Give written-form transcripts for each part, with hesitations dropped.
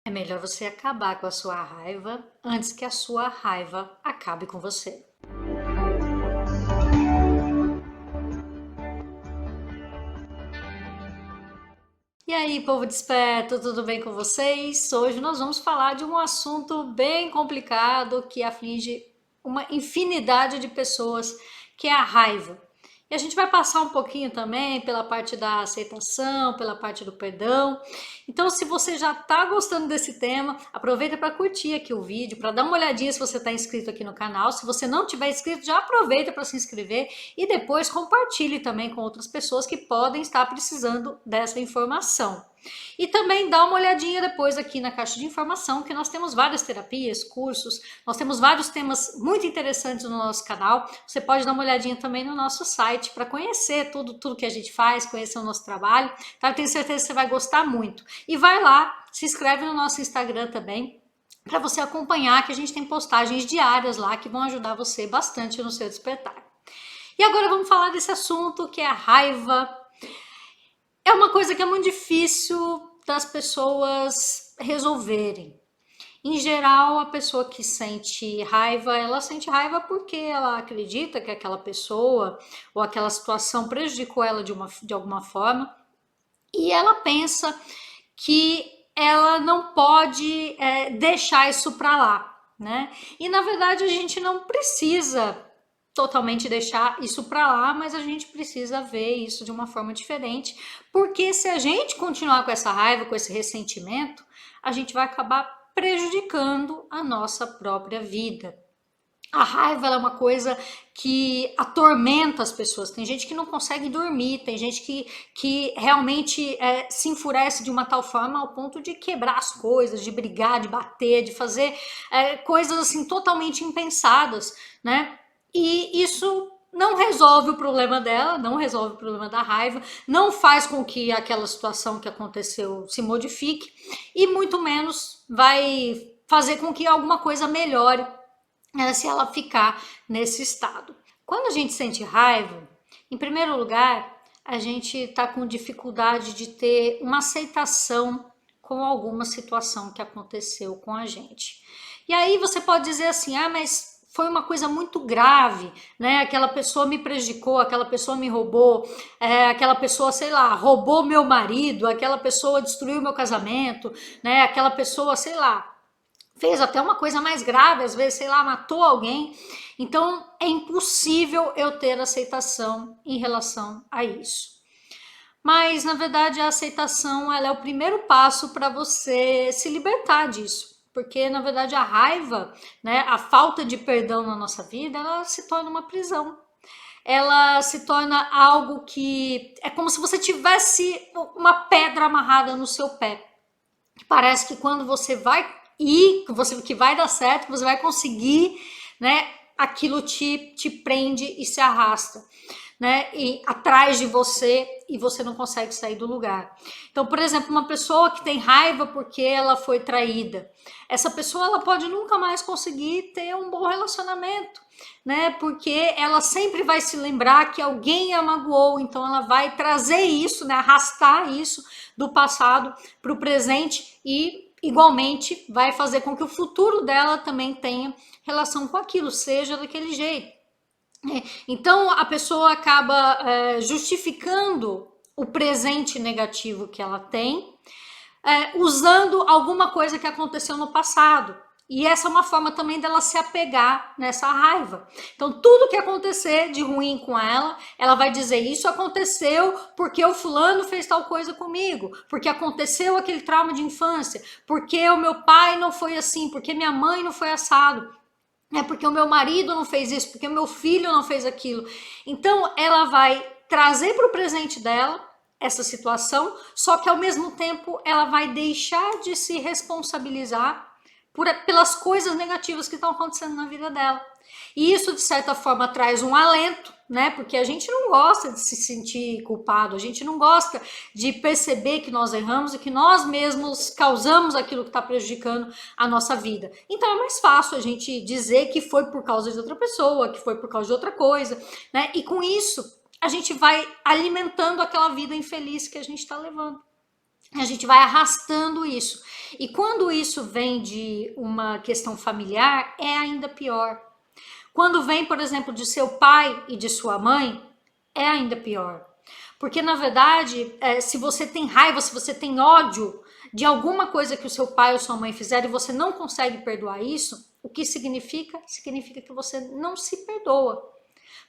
É melhor você acabar com a sua raiva antes que a sua raiva acabe com você. E aí, povo desperto, tudo bem com vocês? Hoje nós vamos falar de um assunto bem complicado que aflige uma infinidade de pessoas, que é a raiva. E a gente vai passar um pouquinho também pela parte da aceitação, pela parte do perdão. Então, se você já está gostando desse tema, aproveita para curtir aqui o vídeo, para dar uma olhadinha se você está inscrito aqui no canal. Se você não tiver inscrito, já aproveita para se inscrever e depois compartilhe também com outras pessoas que podem estar precisando dessa informação. E também dá uma olhadinha depois aqui na caixa de informação, que nós temos várias terapias, cursos, nós temos vários temas muito interessantes no nosso canal. Você pode dar uma olhadinha também no nosso site para conhecer tudo que a gente faz, conhecer o nosso trabalho, tá? Eu tenho certeza que você vai gostar muito. E vai lá, se inscreve no nosso Instagram também, para você acompanhar, que a gente tem postagens diárias lá que vão ajudar você bastante no seu despertar. E agora vamos falar desse assunto que é a raiva. É uma coisa que é muito difícil das pessoas resolverem. Em geral, a pessoa que sente raiva, ela sente raiva porque ela acredita que aquela pessoa ou aquela situação prejudicou ela de alguma forma, e ela pensa que ela não pode deixar isso para lá, né? E na verdade a gente não precisa totalmente deixar isso para lá, mas a gente precisa ver isso de uma forma diferente, porque se a gente continuar com essa raiva, com esse ressentimento, a gente vai acabar prejudicando a nossa própria vida. A raiva é uma coisa que atormenta as pessoas. Tem gente que não consegue dormir, tem gente que realmente se enfurece de uma tal forma ao ponto de quebrar as coisas, de brigar, de bater, de fazer coisas assim totalmente impensadas, né? E isso não resolve o problema dela, não resolve o problema da raiva, não faz com que aquela situação que aconteceu se modifique e muito menos vai fazer com que alguma coisa melhore se ela ficar nesse estado. Quando a gente sente raiva, em primeiro lugar, a gente está com dificuldade de ter uma aceitação com alguma situação que aconteceu com a gente. E aí você pode dizer assim, mas foi uma coisa muito grave, né? Aquela pessoa me prejudicou, aquela pessoa me roubou, aquela pessoa, sei lá, roubou meu marido, aquela pessoa destruiu meu casamento, né? Aquela pessoa, sei lá, fez até uma coisa mais grave, às vezes, sei lá, matou alguém. Então é impossível eu ter aceitação em relação a isso. Mas na verdade a aceitação, ela é o primeiro passo para você se libertar disso. Porque na verdade a raiva, né, a falta de perdão na nossa vida, ela se torna uma prisão. Ela se torna algo que é como se você tivesse uma pedra amarrada no seu pé. Parece que quando você vai que vai dar certo, que você vai conseguir, né? Aquilo te prende e se arrasta, né? E atrás de você, e você não consegue sair do lugar. Então, por exemplo, uma pessoa que tem raiva porque ela foi traída, essa pessoa ela pode nunca mais conseguir ter um bom relacionamento, né? Porque ela sempre vai se lembrar que alguém a magoou, então ela vai trazer isso, né? Arrastar isso do passado para o presente e igualmente vai fazer com que o futuro dela também tenha relação com aquilo, seja daquele jeito. Então a pessoa acaba justificando o presente negativo que ela tem, usando alguma coisa que aconteceu no passado. E essa é uma forma também dela se apegar nessa raiva. Então, tudo que acontecer de ruim com ela, ela vai dizer: isso aconteceu porque o fulano fez tal coisa comigo, porque aconteceu aquele trauma de infância, porque o meu pai não foi assim, porque minha mãe não foi assado, porque o meu marido não fez isso, porque o meu filho não fez aquilo. Então, ela vai trazer para o presente dela essa situação, só que ao mesmo tempo ela vai deixar de se responsabilizar pelas coisas negativas que estão acontecendo na vida dela. E isso, de certa forma, traz um alento, né? Porque a gente não gosta de se sentir culpado, a gente não gosta de perceber que nós erramos e que nós mesmos causamos aquilo que está prejudicando a nossa vida. Então é mais fácil a gente dizer que foi por causa de outra pessoa, que foi por causa de outra coisa, né? E com isso, a gente vai alimentando aquela vida infeliz que a gente está levando. A gente vai arrastando isso. E quando isso vem de uma questão familiar, é ainda pior. Quando vem, por exemplo, de seu pai e de sua mãe, é ainda pior. Porque, na verdade, se você tem raiva, se você tem ódio de alguma coisa que o seu pai ou sua mãe fizeram e você não consegue perdoar isso, o que significa? Significa que você não se perdoa.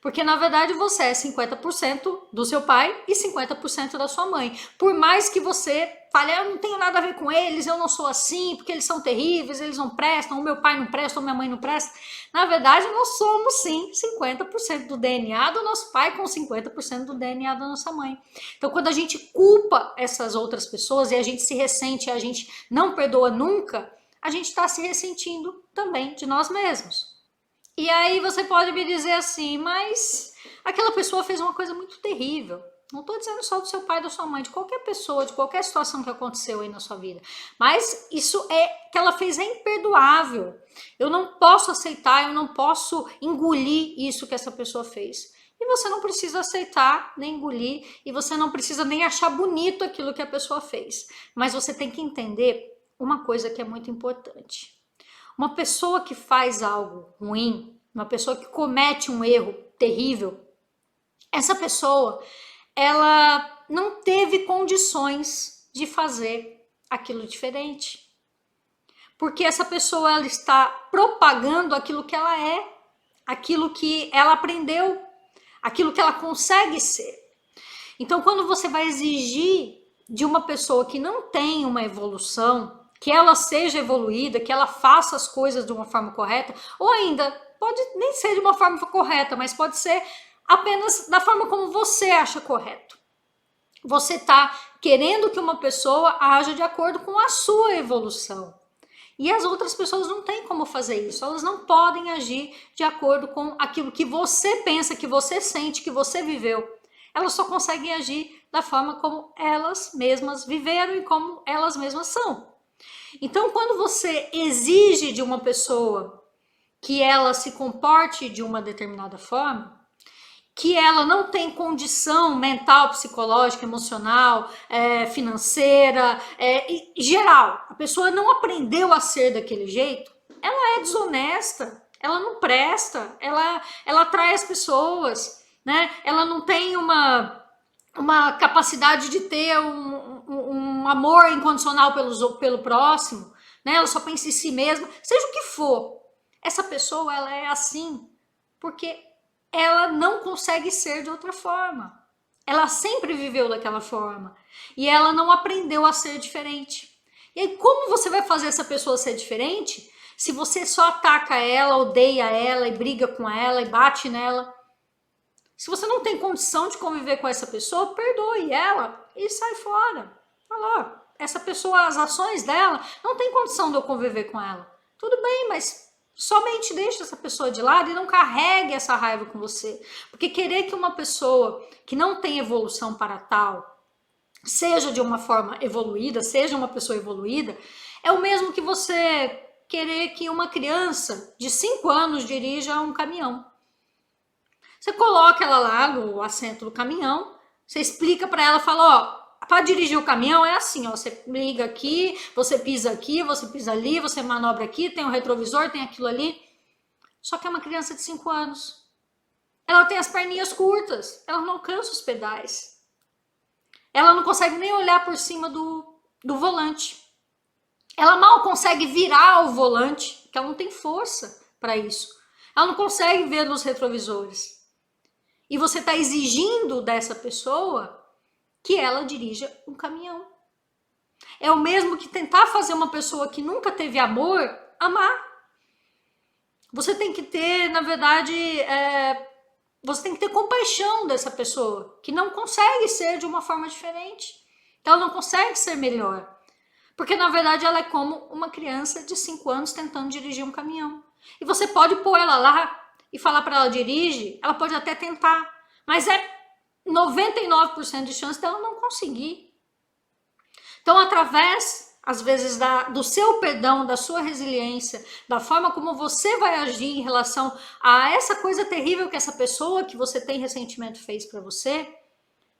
Porque, na verdade, você é 50% do seu pai e 50% da sua mãe. Por mais que você fale, eu não tenho nada a ver com eles, eu não sou assim, porque eles são terríveis, eles não prestam, o meu pai não presta, ou minha mãe não presta. Na verdade, nós somos, sim, 50% do DNA do nosso pai com 50% do DNA da nossa mãe. Então, quando a gente culpa essas outras pessoas e a gente se ressente, a gente não perdoa nunca, a gente está se ressentindo também de nós mesmos. E aí você pode me dizer assim, mas aquela pessoa fez uma coisa muito terrível. Não estou dizendo só do seu pai, da sua mãe, de qualquer pessoa, de qualquer situação que aconteceu aí na sua vida. Mas isso que ela fez é imperdoável. Eu não posso aceitar, eu não posso engolir isso que essa pessoa fez. E você não precisa aceitar, nem engolir, e você não precisa nem achar bonito aquilo que a pessoa fez. Mas você tem que entender uma coisa que é muito importante. Uma pessoa que faz algo ruim, uma pessoa que comete um erro terrível, essa pessoa, ela não teve condições de fazer aquilo diferente. Porque essa pessoa, ela está propagando aquilo que ela é, aquilo que ela aprendeu, aquilo que ela consegue ser. Então, quando você vai exigir de uma pessoa que não tem uma evolução, que ela seja evoluída, que ela faça as coisas de uma forma correta, ou ainda, pode nem ser de uma forma correta, mas pode ser apenas da forma como você acha correto. Você está querendo que uma pessoa haja de acordo com a sua evolução. E as outras pessoas não têm como fazer isso, elas não podem agir de acordo com aquilo que você pensa, que você sente, que você viveu. Elas só conseguem agir da forma como elas mesmas viveram e como elas mesmas são. Então, quando você exige de uma pessoa que ela se comporte de uma determinada forma, que ela não tem condição mental, psicológica, emocional, financeira, geral, a pessoa não aprendeu a ser daquele jeito, ela é desonesta, ela não presta, ela atrai as pessoas, né? Ela não tem uma capacidade de ter um amor incondicional pelo próximo, né? Ela só pensa em si mesma, seja o que for. Essa pessoa, ela é assim porque ela não consegue ser de outra forma. Ela sempre viveu daquela forma e ela não aprendeu a ser diferente. E aí, como você vai fazer essa pessoa ser diferente se você só ataca ela, odeia ela e briga com ela e bate nela? Se você não tem condição de conviver com essa pessoa, perdoe ela e sai fora. Fala, ó, essa pessoa, as ações dela, não tem condição de eu conviver com ela. Tudo bem, mas somente deixe essa pessoa de lado e não carregue essa raiva com você. Porque querer que uma pessoa que não tem evolução para tal seja de uma forma evoluída, seja uma pessoa evoluída, é o mesmo que você querer que uma criança de 5 anos dirija um caminhão. Você coloca ela lá no assento do caminhão, você explica para ela, fala, ó, para dirigir o caminhão é assim, ó, você liga aqui, você pisa ali, você manobra aqui, tem um retrovisor, tem aquilo ali. Só que é uma criança de 5 anos. Ela tem as perninhas curtas, ela não alcança os pedais. Ela não consegue nem olhar por cima do volante. Ela mal consegue virar o volante, porque ela não tem força para isso. Ela não consegue ver nos retrovisores. E você está exigindo dessa pessoa que ela dirija um caminhão. É o mesmo que tentar fazer uma pessoa que nunca teve amor, amar. Você tem que ter, na verdade, você tem que ter compaixão dessa pessoa, que não consegue ser de uma forma diferente. Ela não consegue ser melhor. Porque, na verdade, ela é como uma criança de 5 anos tentando dirigir um caminhão. E você pode pôr ela lá e falar para ela dirige, ela pode até tentar, mas é 99% de chance dela não conseguir. Então, através, às vezes, do seu perdão, da sua resiliência, da forma como você vai agir em relação a essa coisa terrível que essa pessoa que você tem ressentimento fez para você,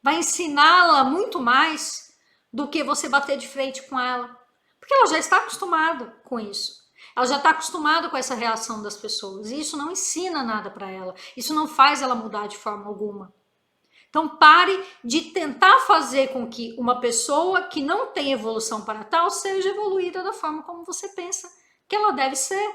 vai ensiná-la muito mais do que você bater de frente com ela. Porque ela já está acostumada com isso. Ela já está acostumada com essa reação das pessoas. E isso não ensina nada para ela. Isso não faz ela mudar de forma alguma. Então pare de tentar fazer com que uma pessoa que não tem evolução para tal seja evoluída da forma como você pensa que ela deve ser.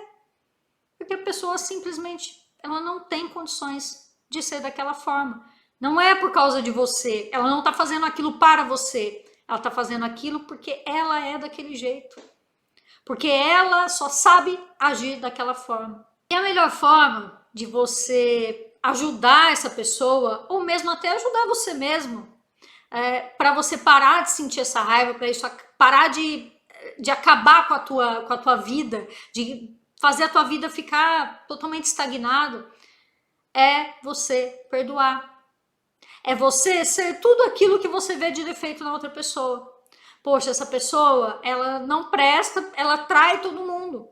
Porque a pessoa simplesmente ela não tem condições de ser daquela forma. Não é por causa de você. Ela não está fazendo aquilo para você. Ela está fazendo aquilo porque ela é daquele jeito. Porque ela só sabe agir daquela forma. E a melhor forma de você ajudar essa pessoa, ou mesmo até ajudar você mesmo, para você parar de sentir essa raiva, para isso parar de acabar com a tua vida, de fazer a tua vida ficar totalmente estagnado, é você perdoar. É você ser tudo aquilo que você vê de defeito na outra pessoa. Poxa, essa pessoa, ela não presta, ela trai todo mundo.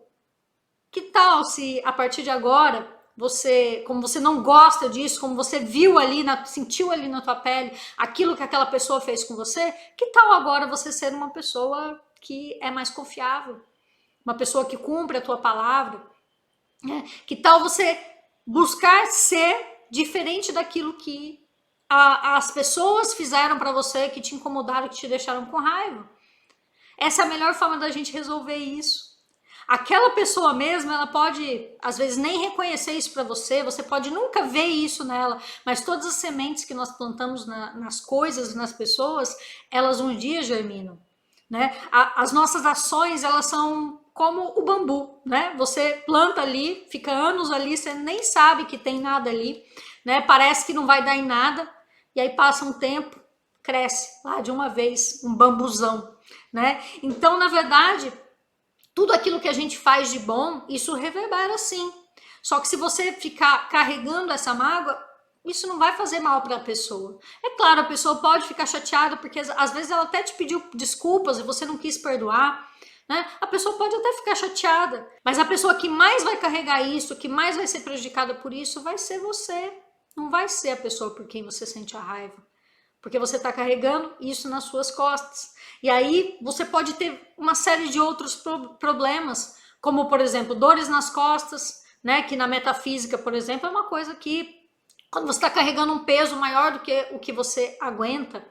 Que tal se a partir de agora, você, como você não gosta disso, como você viu ali, sentiu ali na tua pele aquilo que aquela pessoa fez com você, que tal agora você ser uma pessoa que é mais confiável? Uma pessoa que cumpre a tua palavra? Né? Que tal você buscar ser diferente daquilo que as pessoas fizeram para você, que te incomodaram, que te deixaram com raiva? Essa é a melhor forma da gente resolver isso. Aquela pessoa mesmo, ela pode, às vezes, nem reconhecer isso para você, você pode nunca ver isso nela, mas todas as sementes que nós plantamos nas coisas, nas pessoas, elas um dia germinam, né? As nossas ações, elas são como o bambu, né? Você planta ali, fica anos ali, você nem sabe que tem nada ali, né? Parece que não vai dar em nada, e aí passa um tempo, cresce lá de uma vez, um bambuzão, né? Então, na verdade, tudo aquilo que a gente faz de bom, isso reverbera sim. Só que se você ficar carregando essa mágoa, isso não vai fazer mal para a pessoa. É claro, a pessoa pode ficar chateada, porque às vezes ela até te pediu desculpas e você não quis perdoar, né? A pessoa pode até ficar chateada, mas a pessoa que mais vai carregar isso, que mais vai ser prejudicada por isso, vai ser você. Não vai ser a pessoa por quem você sente a raiva. Porque você está carregando isso nas suas costas. E aí você pode ter uma série de outros problemas, como, por exemplo, dores nas costas, né? Que na metafísica, por exemplo, é uma coisa que, quando você está carregando um peso maior do que o que você aguenta,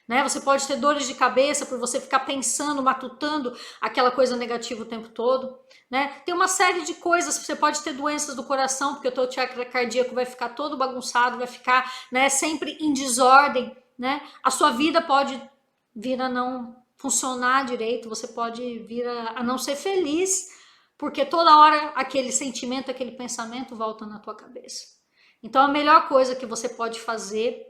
né? Você pode ter dores de cabeça por você ficar pensando, matutando aquela coisa negativa o tempo todo, né? Tem uma série de coisas, você pode ter doenças do coração, porque o teu chakra cardíaco vai ficar todo bagunçado, vai ficar, né, sempre em desordem, né? A sua vida pode vir a não funcionar direito, você pode vir a não ser feliz, porque toda hora aquele sentimento, aquele pensamento volta na tua cabeça. Então a melhor coisa que você pode fazer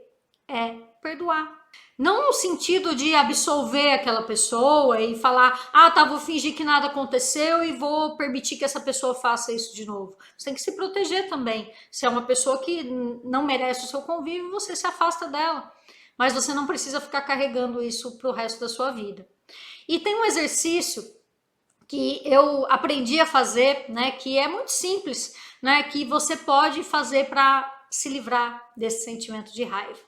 é perdoar. Não no sentido de absolver aquela pessoa e falar, ah, tá, vou fingir que nada aconteceu e vou permitir que essa pessoa faça isso de novo. Você tem que se proteger também. Se é uma pessoa que não merece o seu convívio, você se afasta dela. Mas você não precisa ficar carregando isso pro resto da sua vida. E tem um exercício que eu aprendi a fazer, né, que é muito simples, né, que você pode fazer para se livrar desse sentimento de raiva.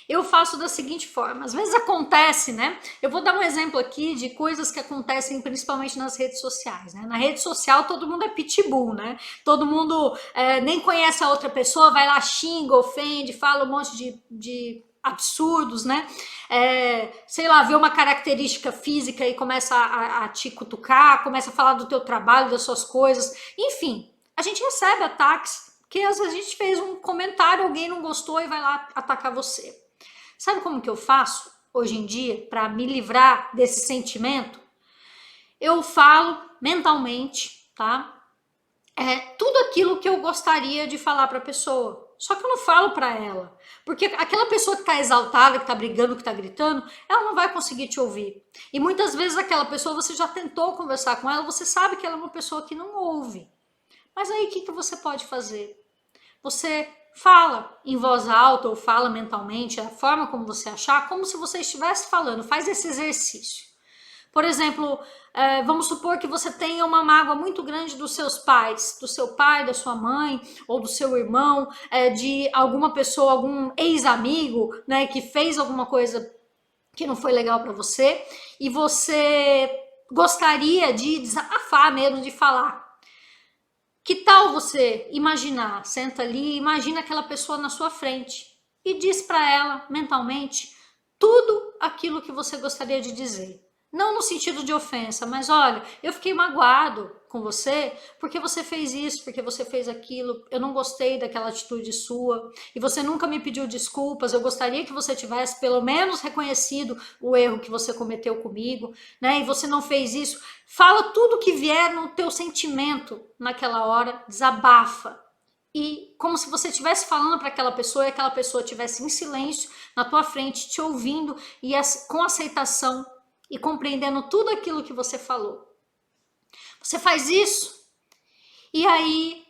Eu faço da seguinte forma, às vezes acontece, né? Eu vou dar um exemplo aqui de coisas que acontecem principalmente nas redes sociais, né? Na rede social todo mundo é pitbull, né? Todo mundo nem conhece a outra pessoa, vai lá, xinga, ofende, fala um monte de absurdos, né? Sei lá, vê uma característica física e começa a te cutucar, começa a falar do teu trabalho, das suas coisas, enfim, a gente recebe ataques, porque às vezes a gente fez um comentário, alguém não gostou e vai lá atacar você. Sabe como que eu faço hoje em dia para me livrar desse sentimento? Eu falo mentalmente, tá? Tudo aquilo que eu gostaria de falar para a pessoa. Só que eu não falo para ela, porque aquela pessoa que está exaltada, que está brigando, que está gritando, ela não vai conseguir te ouvir. E muitas vezes aquela pessoa, você já tentou conversar com ela, você sabe que ela é uma pessoa que não ouve. Mas aí o que você pode fazer? Você fala em voz alta ou fala mentalmente, a forma como você achar, como se você estivesse falando, faz esse exercício. Por exemplo, vamos supor que você tenha uma mágoa muito grande dos seus pais, do seu pai, da sua mãe, ou do seu irmão, de alguma pessoa, algum ex-amigo, né, que fez alguma coisa que não foi legal para você e você gostaria de desabafar mesmo, de falar. Que tal você imaginar, senta ali, imagina aquela pessoa na sua frente e diz para ela mentalmente tudo aquilo que você gostaria de dizer. Não no sentido de ofensa, mas olha, eu fiquei magoado com você porque você fez isso, porque você fez aquilo, eu não gostei daquela atitude sua e você nunca me pediu desculpas, eu gostaria que você tivesse pelo menos reconhecido o erro que você cometeu comigo, né? E você não fez isso. Fala tudo que vier no teu sentimento naquela hora, desabafa. E como se você estivesse falando para aquela pessoa e aquela pessoa estivesse em silêncio na tua frente, te ouvindo e com aceitação e compreendendo tudo aquilo que você falou. Você faz isso e aí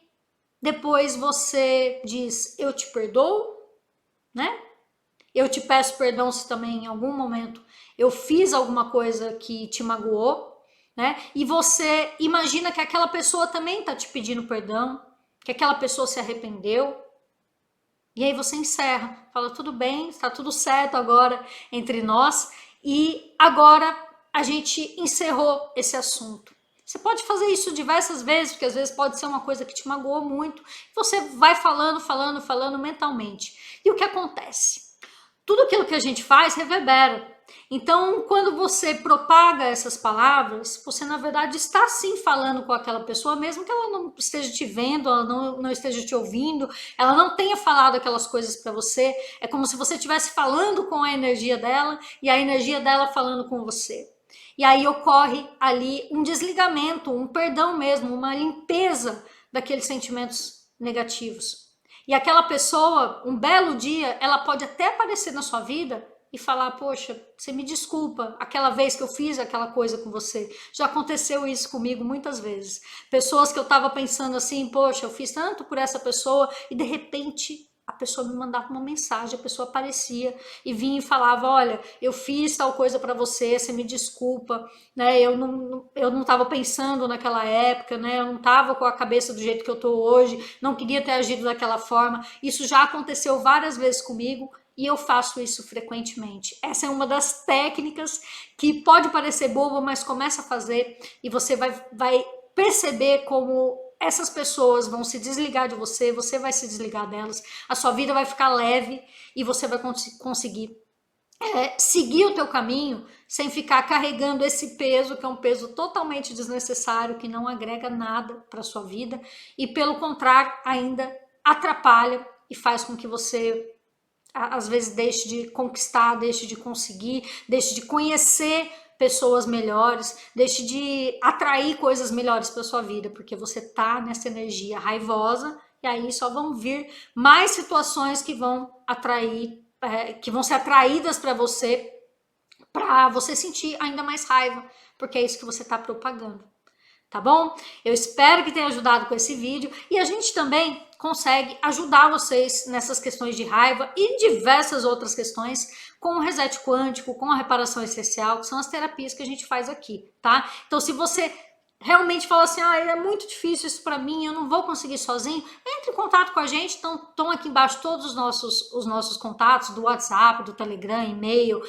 depois você diz, eu te perdoo, né? Eu te peço perdão se também em algum momento eu fiz alguma coisa que te magoou, né? E você imagina que aquela pessoa também tá te pedindo perdão, que aquela pessoa se arrependeu. E aí você encerra, fala tudo bem, está tudo certo agora entre nós e agora a gente encerrou esse assunto. Você pode fazer isso diversas vezes, porque às vezes pode ser uma coisa que te magoou muito. Você vai falando mentalmente. E o que acontece? Tudo aquilo que a gente faz reverbera. Então, quando você propaga essas palavras, você na verdade está sim falando com aquela pessoa, mesmo que ela não esteja te vendo, ela não esteja te ouvindo, ela não tenha falado aquelas coisas para você. É como se você estivesse falando com a energia dela e a energia dela falando com você. E aí ocorre ali um desligamento, um perdão mesmo, uma limpeza daqueles sentimentos negativos. E aquela pessoa, um belo dia, ela pode até aparecer na sua vida e falar, poxa, você me desculpa, aquela vez que eu fiz aquela coisa com você. Já aconteceu isso comigo muitas vezes. Pessoas que eu tava pensando assim, poxa, eu fiz tanto por essa pessoa e de repente a pessoa me mandava uma mensagem, a pessoa aparecia e vinha e falava, olha, eu fiz tal coisa para você, você me desculpa, né? Eu não tava pensando naquela época, né? Eu não tava com a cabeça do jeito que eu tô hoje, não queria ter agido daquela forma. Isso já aconteceu várias vezes comigo e eu faço isso frequentemente. Essa é uma das técnicas que pode parecer boba, mas começa a fazer e você vai perceber como essas pessoas vão se desligar de você, você vai se desligar delas, a sua vida vai ficar leve e você vai conseguir seguir o teu caminho sem ficar carregando esse peso, que é um peso totalmente desnecessário, que não agrega nada para sua vida e pelo contrário ainda atrapalha e faz com que você às vezes deixe de conquistar, deixe de conseguir, deixe de conhecer pessoas melhores, deixe de atrair coisas melhores para sua vida, porque você tá nessa energia raivosa e aí só vão vir mais situações que vão atrair, que vão ser atraídas para você sentir ainda mais raiva, porque é isso que você está propagando. Tá bom? Eu espero que tenha ajudado com esse vídeo e a gente também consegue ajudar vocês nessas questões de raiva e diversas outras questões com o reset quântico, com a reparação essencial, que são as terapias que a gente faz aqui, tá? Então se você realmente fala assim, é muito difícil isso para mim, eu não vou conseguir sozinho, entre em contato com a gente, estão aqui embaixo todos os nossos contatos do WhatsApp, do Telegram, e-mail.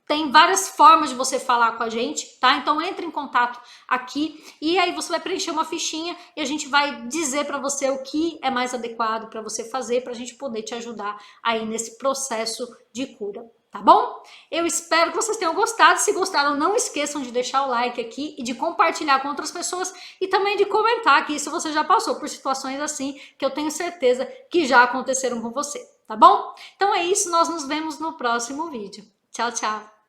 Tem várias formas de você falar com a gente, tá? Então entre em contato aqui e aí você vai preencher uma fichinha e a gente vai dizer para você o que é mais adequado para você fazer para a gente poder te ajudar aí nesse processo de cura, tá bom? Eu espero que vocês tenham gostado. Se gostaram, não esqueçam de deixar o like aqui e de compartilhar com outras pessoas e também de comentar aqui se você já passou por situações assim, que eu tenho certeza que já aconteceram com você, tá bom? Então é isso, nós nos vemos no próximo vídeo. Tchau, tchau!